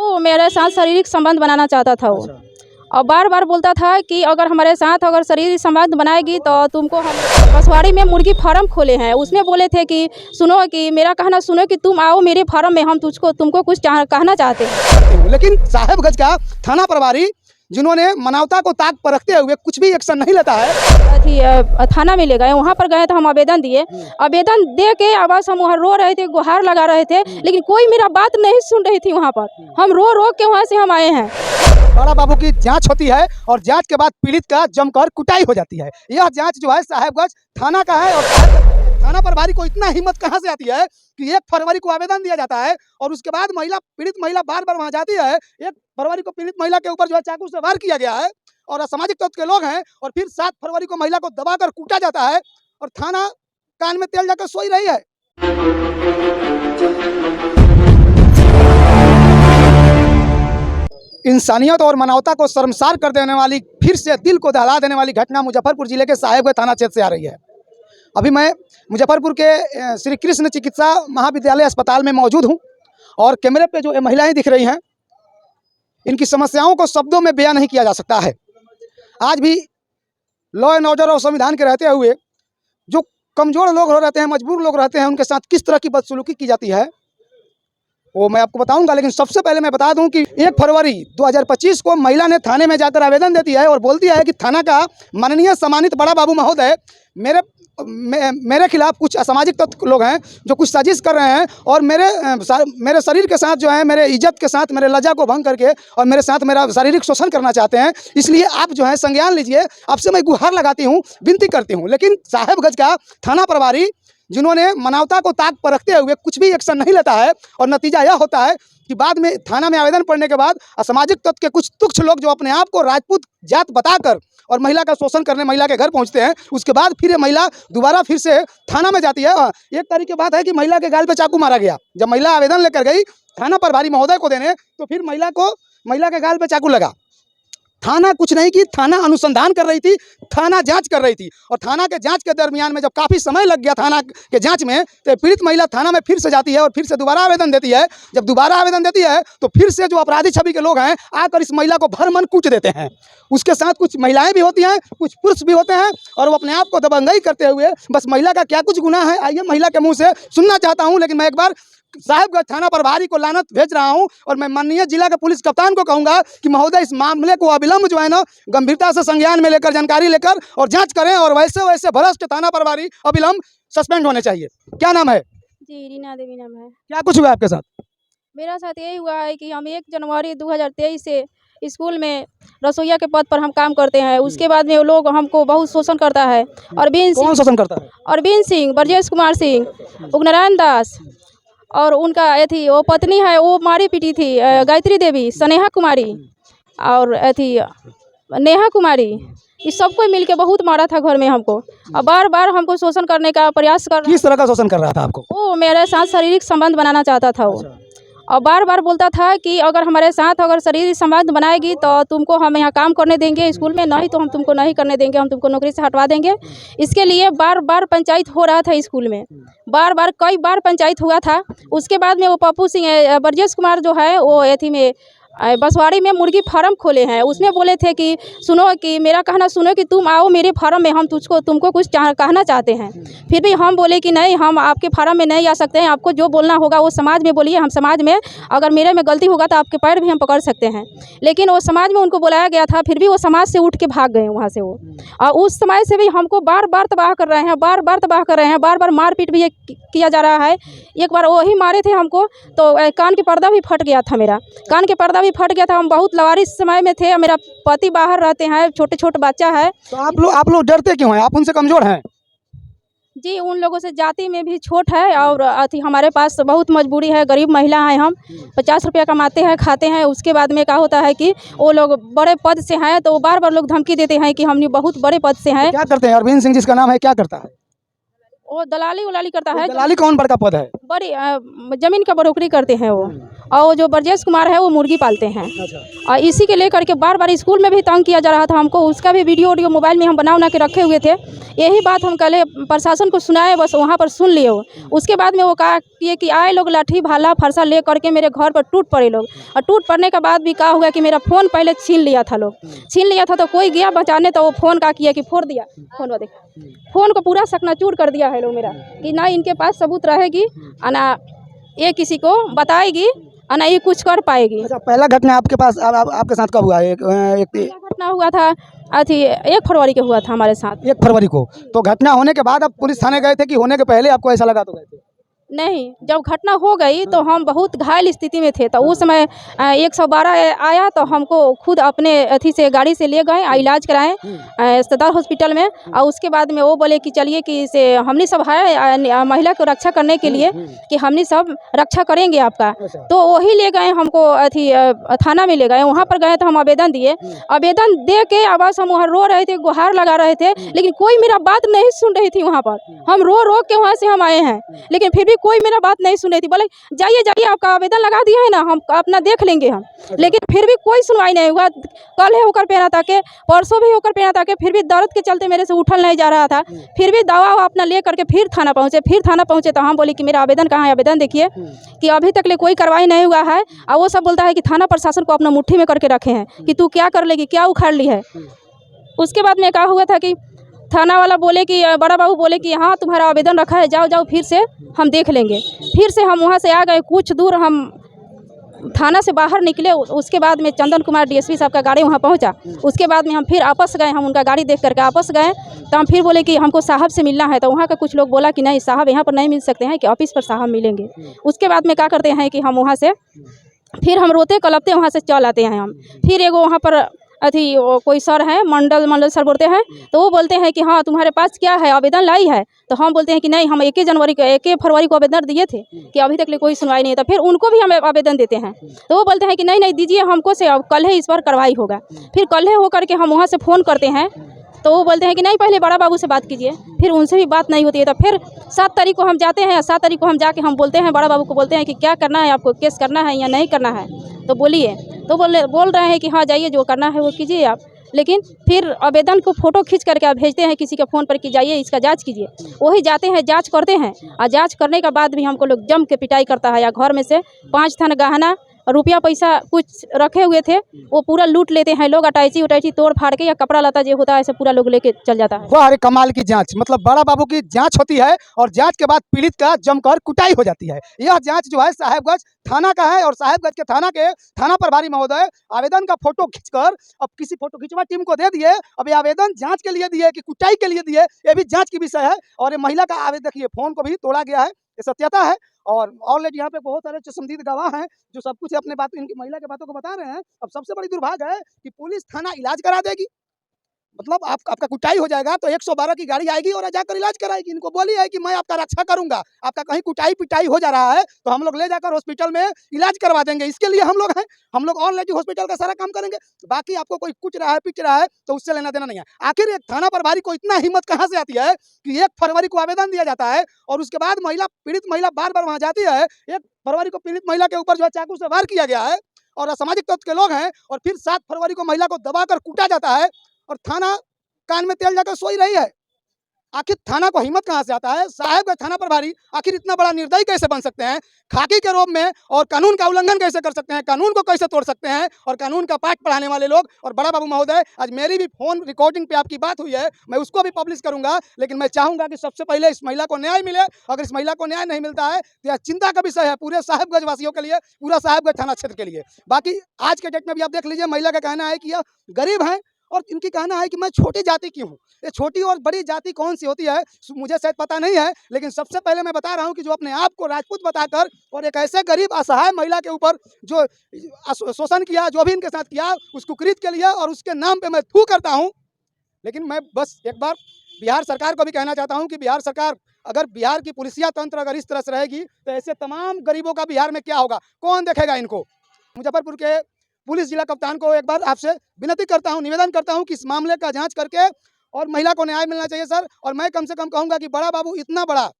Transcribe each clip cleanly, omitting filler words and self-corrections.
वो मेरे साथ शारीरिक संबंध बनाना चाहता था वो, और बार बार बोलता था कि अगर हमारे साथ अगर शारीरिक संबंध बनाएगी तो तुमको हम बसवाड़ी में मुर्गी फार्म खोले हैं। उसमें बोले थे कि सुनो, कि मेरा कहना सुनो, कि तुम आओ मेरे फार्म में, हम तुमको कुछ कहना चाहते हैं। लेकिन साहेबगंज का थाना प्रभारी जिन्होंने मानवता को ताक पर रखते हुए कुछ भी एक्शन नहीं लेता है। थाना में ले गए, वहाँ पर गए तो हम आवेदन दिए। आवेदन दे के आवाज़ हम वहाँ रो रहे थे, गुहार लगा रहे थे, लेकिन कोई मेरा बात नहीं सुन रही थी। वहाँ पर हम रो रो के वहाँ से हम आए हैं। बड़ा बाबू की जांच होती है और जांच के बाद पीड़ित का जमकर कुटाई हो जाती है। यह जांच जो है साहेबगंज थाना का है, और थाना प्रभारी को इतना हिम्मत कहाँ से आती है कि 1 फरवरी को आवेदन दिया जाता है और उसके बाद पीड़ित महिला बार बार वहाँ जाती है। 1 फरवरी को पीड़ित महिला के ऊपर जो है चाकू से वार किया गया है और असामाजिक तत्व के लोग हैं, और फिर 7 फरवरी को महिला को दबाकर कूटा जाता है और थाना कान में तेल जाकर सोई रही है। इंसानियत और मानवता को शर्मसार कर देने वाली, फिर से दिल को दहला देने वाली घटना मुजफ्फरपुर जिले के साहेबगंज थाना क्षेत्र से आ रही है। अभी मैं मुजफ्फरपुर के श्री कृष्ण चिकित्सा महाविद्यालय अस्पताल में मौजूद हूं और कैमरे पे जो महिलाएं दिख रही हैं, इनकी समस्याओं को शब्दों में बयान नहीं किया जा सकता है। आज भी लॉ एंड ऑर्डर और संविधान के रहते हुए जो कमज़ोर लोग रहते हैं, मजबूर लोग रहते हैं, उनके साथ किस तरह की बदसलूकी की जाती है वो मैं आपको बताऊंगा। लेकिन सबसे पहले मैं बता दूं कि 1 फरवरी 2025 को महिला ने थाने में जाकर आवेदन देती है और बोलती है कि थाना का माननीय सम्मानित बड़ा बाबू महोदय, मेरे खिलाफ कुछ असामाजिक तत्व लोग हैं जो कुछ साजिश कर रहे हैं और मेरे शरीर के साथ जो है, मेरे इज्जत के साथ मेरे लज्जा को भंग करके और मेरे साथ मेरा शारीरिक शोषण करना चाहते हैं। इसलिए आप जो है संज्ञान लीजिए, आपसे मैं गुहार लगाती हूँ, विनती करती हूँ। लेकिन साहेबगंज का थाना प्रभारी जिन्होंने मानवता को ताक पर रखते हुए कुछ भी एक्शन नहीं लेता है, और नतीजा यह होता है कि बाद में थाना में आवेदन पड़ने के बाद असामाजिक तत्व के कुछ तुच्छ लोग जो अपने आप को राजपूत जात बताकर और महिला का शोषण करने महिला के घर पहुंचते हैं, उसके बाद फिर ये महिला दोबारा फिर से थाना में जाती है। 1 तारीख की बात है कि महिला के गाल पे चाकू मारा गया। जब महिला आवेदन लेकर गई थाना प्रभारी महोदय को देने, तो फिर महिला के गाल पे चाकू लगा। थाना कुछ नहीं की, थाना अनुसंधान कर रही थी, थाना जांच कर रही थी, और थाना के जांच के दरमियान में जब काफ़ी समय लग गया थाना के जांच में, तो पीड़ित महिला थाना में फिर से जाती है और फिर से दोबारा आवेदन देती है। जब दोबारा आवेदन देती है तो फिर से जो अपराधी छवि के लोग हैं आकर इस महिला को भरमन कूच देते हैं। उसके साथ कुछ महिलाएं भी होती हैं, कुछ पुरुष भी होते हैं, और वो अपने आप को दबंगई करते हुए बस महिला का क्या कुछ गुनाह है, आइए महिला के मुँह से सुनना चाहता हूँ। लेकिन मैं एक बार साहेबगंज थाना प्रभारी को लानत भेज रहा हूं, और मैं माननीय जिला के पुलिस कप्तान को कहूंगा कि महोदय इस मामले को अविलंब जो है ना गंभीरता से संज्ञान में लेकर, जानकारी लेकर और जांच करें, और वैसे भ्रष्ट थाना प्रभारी अविलंब सस्पेंड होने चाहिए। क्या नाम है? जी, रीना देवी नाम है। क्या कुछ हुआ आपके साथ? मेरा साथ यही हुआ है कि हम 1 जनवरी 2023 से स्कूल में रसोईया के पद पर हम काम करते हैं। उसके बाद में वो लोग हमको बहुत शोषण करता है। कौन शोषण करता है? अरविंद सिंह, ब्रजेश कुमार सिंह, उग्रनारायण दास, और उनका वो पत्नी है, वो मारी पीटी थी, गायत्री देवी, स्नेहा कुमारी और नेहा कुमारी, इस सबको मिल के बहुत मारा था घर में हमको, और बार बार हमको शोषण करने का प्रयास कर। किस तरह का शोषण कर रहा था आपको? वो मेरे साथ शारीरिक संबंध बनाना चाहता था वो, और बार बार बोलता था कि अगर हमारे साथ अगर शारीरिक संबंध बनाएगी तो तुमको हम यहाँ काम करने देंगे स्कूल में, नहीं तो हम तुमको नहीं करने देंगे, हम तुमको नौकरी से हटवा देंगे। इसके लिए बार बार पंचायत हो रहा था स्कूल में, कई बार पंचायत हुआ था। उसके बाद में वो पप्पू सिंह, ब्रजेश कुमार जो है, वो एथी में बसवाड़ी में मुर्गी फार्म खोले हैं। उसमें बोले थे कि सुनो, कि मेरा कहना सुनो, कि तुम आओ मेरे फार्म में, हम तुमको कुछ कहना चाहते हैं। फिर भी हम बोले कि नहीं, हम आपके फार्म में नहीं आ सकते हैं, आपको जो बोलना होगा वो समाज में बोलिए। हम समाज में अगर मेरे में गलती होगा तो आपके पैर भी हम पकड़ सकते हैं। लेकिन वो समाज में उनको बुलाया गया था, फिर भी वो समाज से उठ के भाग गए वहाँ से वो, और उस समय से भी हमको बार बार तबाह कर रहे हैं, बार बार मारपीट भी किया जा रहा है। एक बार वही मारे थे हमको, तो कान के पर्दा भी फट गया था, मेरा कान के पर्दा भी फट गया था। हम बहुत लवारिस समय में थे, मेरा पति बाहर रहते हैं, छोटे बच्चा है। तो आप लोग डरते क्यों हैं? आप उनसे कमजोर हैं? जी, उन लोगों से जाति में भी छोट है, और हमारे पास बहुत मजबूरी है, गरीब महिला हैं हम, 50 रुपया कमाते हैं, खाते हैं। उसके बाद में क्या होता है कि वो लोग बड़े पद से हैं, तो बार बार लोग धमकी देते हैं कि हम बहुत बड़े पद से हैं। क्या करते हैं? अरविंद सिंह जिसका नाम है, क्या करता है? वो दलाली उलाली करता है। दलाली कौन बड़का पद है? बड़ी जमीन का ब्रोकरी करते हैं वो। और वो जो ब्रजेश कुमार है वो मुर्गी पालते हैं। अच्छा। और इसी के लेकर के बार बार स्कूल में भी तंग किया जा रहा था हमको। उसका भी वीडियो मोबाइल में हम बना के रखे हुए थे। यही बात हम कल प्रशासन को सुनाए, बस वहाँ पर सुन लिए वो। उसके बाद में वो कहा कि आए लोग लाठी भाला फरसा ले करके मेरे घर पर टूट पड़े लोग। और टूट पड़ने के बाद भी कहा हुआ कि मेरा फ़ोन पहले छीन लिया था लोग। छीन लिया था तो कोई गया बचाने, तो वो फ़ोन का किया कि फोड़ दिया। फ़ोन वो देखा, फ़ोन को पूरा सकनाचूर कर दिया है लोग मेरा, कि ना इनके पास सबूत रहेगी और ना ये किसी को बताएगी और ना ये कुछ कर पाएगी। अच्छा, पहला घटना आपके पास आपके साथ कब हुआ? एक घटना हुआ था अथी 1 फरवरी को हुआ था हमारे साथ। 1 फरवरी को। तो घटना होने के बाद आप पुलिस थाने गए थे कि होने के पहले आपको ऐसा लगा तो गए थे? नहीं, जब घटना हो गई तो हम बहुत घायल स्थिति में थे। तो उस समय 112 आया तो हमको खुद अपने अथी से गाड़ी से ले गए और इलाज कराएं सदर हॉस्पिटल में। और उसके बाद में वो बोले कि चलिए कि इसे हमने सब है महिला को रक्षा करने के लिए कि हमने सब रक्षा करेंगे आपका। तो वही ले गए हमको अथी थाना में ले गए। वहाँ पर गए तो हम आवेदन दिए। आवेदन दे के आवाज़ हम वहाँ रो रहे थे, गुहार लगा रहे थे, लेकिन कोई मेरा बात नहीं सुन रही थी। वहाँ पर हम रो के वहाँ से हम आए हैं, लेकिन फिर भी कोई मेरा बात नहीं सुन रही थी। बोले जाइए आपका आवेदन लगा दिया है ना, हम अपना देख लेंगे हम। लेकिन फिर भी कोई सुनवाई नहीं हुआ। कल है होकर पेना ताके, परसों भी होकर पेना ताके, फिर भी दर्द के चलते मेरे से उठल नहीं जा रहा था। फिर भी दवा अपना ले करके फिर थाना पहुँचे। तो हम बोले कि मेरा आवेदन कहाँ है? आवेदन देखिए कि अभी तक ले कोई कार्रवाई नहीं हुआ है। और वो सब बोलता है कि थाना प्रशासन को अपना मुट्ठी में करके रखे हैं कि तू क्या कर लेगी, क्या उखाड़ ली है। उसके बाद में कहा हुआ था कि थाना वाला बोले कि बड़ा बाबू बोले कि हाँ तुम्हारा आवेदन रखा है, जाओ फिर से हम देख लेंगे। फिर से हम वहाँ से आ गए। कुछ दूर हम थाना से बाहर निकले। उसके बाद में चंदन कुमार डीएसपी साहब का गाड़ी वहाँ पहुँचा। उसके बाद में हम फिर आपस गए। हम उनका गाड़ी देख करके आपस गए। तो हम फिर बोले कि हमको साहब से मिलना है। तो वहाँ का कुछ लोग बोला कि नहीं साहब यहाँ पर नहीं मिल सकते हैं, कि ऑफिस पर साहब मिलेंगे। उसके बाद में क्या करते हैं कि हम वहाँ से फिर हम रोते कलपते वहाँ से चल आते हैं। हम फिर एगो वहाँ पर अथी कोई सर हैं, मंडल सर बोलते हैं। तो वो बोलते हैं कि हाँ तुम्हारे पास क्या है, आवेदन लाई है? तो हम बोलते हैं कि नहीं, हम 1 फरवरी को आवेदन दिए थे कि अभी तक कोई सुनवाई नहीं है। तो फिर उनको भी हम आवेदन देते हैं। तो वो बोलते हैं कि नहीं दीजिए हमको से, अब कल है इस पर कार्रवाई होगा। फिर कल है होकर के हम वहाँ से फ़ोन करते हैं। तो वो बोलते हैं कि नहीं पहले बड़ा बाबू से बात कीजिए। फिर उनसे भी बात नहीं होती है। तो फिर 7 तारीख को हम जाते हैं। 7 तारीख को हम जाके हम बोलते हैं बड़ा बाबू को, बोलते हैं कि क्या करना है आपको, केस करना है या नहीं करना है? तो बोलिए। तो बोल रहे हैं कि हाँ जाइए, जो करना है वो कीजिए आप। लेकिन फिर आवेदन को फ़ोटो खींच करके आप भेजते हैं किसी के फ़ोन पर कि जाइए इसका जांच कीजिए। वही जाते हैं, जांच करते हैं। और जांच करने के बाद भी हमको लोग जम के पिटाई करता है। या घर में से 5 थान गहना रुपया पैसा कुछ रखे हुए थे वो पूरा लूट लेते हैं लोग। अटैची तोड़ फाड़ के, या कपड़ा लता जो होता है ऐसे पूरा लोग लेके चल जाता है। वाह, अरे कमाल की जांच! मतलब बड़ा बाबू की जांच होती है और जांच के बाद पीड़ित का जमकर कुटाई हो जाती है। यह जांच जो है साहेबगंज थाना का है। और साहेबगंज के थाना प्रभारी महोदय आवेदन का फोटो खींचकर अब किसी फोटो खींचवा टीम को दे दिए। अब ये आवेदन जांच के लिए दिए कि कुटाई के लिए दिए, ये भी जांच की विषय है। और ये महिला का आवेदन, देखिए फोन को भी तोड़ा गया है, ये सत्यता है। और ऑलरेडी यहाँ पे बहुत सारे चश्मदीद गवाह हैं जो सब कुछ अपने बात, इनकी महिला के बातों को बता रहे हैं। अब सबसे बड़ी दुर्भाग्य है कि पुलिस थाना इलाज करा देगी। मतलब आपका कुटाई हो जाएगा तो 112 की गाड़ी आएगी और जाकर इलाज कराएगी। इनको बोली है कि मैं आपका रक्षा करूंगा, आपका कहीं कुटाई पिटाई हो जा रहा है तो हम लोग ले जाकर हॉस्पिटल में इलाज करवा देंगे। इसके लिए हम लोग हैं, हम लोग ऑलरेडी हॉस्पिटल का सारा काम करेंगे। बाकी आपको कोई कुछ रहा है पिट रहा है तो उससे लेना देना नहीं है। आखिर एक थाना प्रभारी को इतना हिम्मत कहाँ से आती है कि 1 फरवरी को आवेदन दिया जाता है और उसके बाद पीड़ित महिला बार बार वहाँ जाती है। 1 फरवरी को पीड़ित महिला के ऊपर जो है चाकू से वार किया गया है और असामाजिक तत्व के लोग हैं। और फिर 7 फरवरी को महिला को दबाकर कूटा जाता है और थाना कान में तेल जाकर सोई रही है। आखिर थाना को हिम्मत कहां से आता है? साहेबगंज थाना प्रभारी आखिर इतना बड़ा निर्दयी कैसे बन सकते हैं? खाकी के रोब में और कानून का उल्लंघन कैसे कर सकते हैं? कानून को कैसे तोड़ सकते हैं? और कानून का पाठ पढ़ाने वाले लोग। और बड़ा बाबू महोदय, आज मेरी भी फोन रिकॉर्डिंग पे आपकी बात हुई है, मैं उसको भी पब्लिश करूंगा। लेकिन मैं चाहूंगा कि सबसे पहले इस महिला को न्याय मिले। अगर इस महिला को न्याय नहीं मिलता है तो यह चिंता का विषय है पूरे साहेबगंज वासियों के लिए, पूरा साहेबगंज थाना क्षेत्र के लिए। बाकी आज के डेट में भी आप देख लीजिए, महिला का कहना है कि यह गरीब है और इनकी कहना है कि मैं छोटी जाति की हूँ। ये छोटी और बड़ी जाति कौन सी होती है मुझे शायद पता नहीं है, लेकिन सबसे पहले मैं बता रहा हूँ कि जो अपने आप को राजपूत बताकर और एक ऐसे गरीब असहाय महिला के ऊपर जो शोषण किया, जो भी इनके साथ किया, उस कुकृत के लिए और उसके नाम पे मैं थू करता हूँ। लेकिन मैं बस एक बार बिहार सरकार को भी कहना चाहता हूँ कि बिहार सरकार, अगर बिहार की पुलिसिया तंत्र अगर इस तरह से रहेगी तो ऐसे तमाम गरीबों का बिहार में क्या होगा, कौन देखेगा इनको? मुजफ्फरपुर के पुलिस जिला कप्तान को एक बार आपसे विनती करता हूं, निवेदन करता हूं कि इस मामले का जांच करके और महिला को न्याय मिलना चाहिए सर। और मैं कम से कम कहूँगा कि बड़ा बाबू इतना बड़ा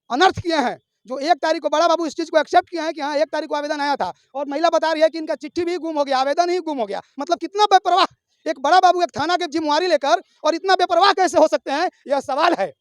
अनर्थ किए हैं, जो 1 तारीख को बड़ा बाबू इस चीज़ को एक्सेप्ट किए हैं कि हाँ 1 तारीख को आवेदन आया था, और महिला बता रही है कि इनका चिट्ठी भी गुम हो गया, आवेदन ही गुम हो गया। मतलब कितना बेपरवाह एक बड़ा बाबू एक थाना की जिम्मेवारी लेकर और इतना बेपरवाह कैसे हो सकते हैं, यह सवाल है।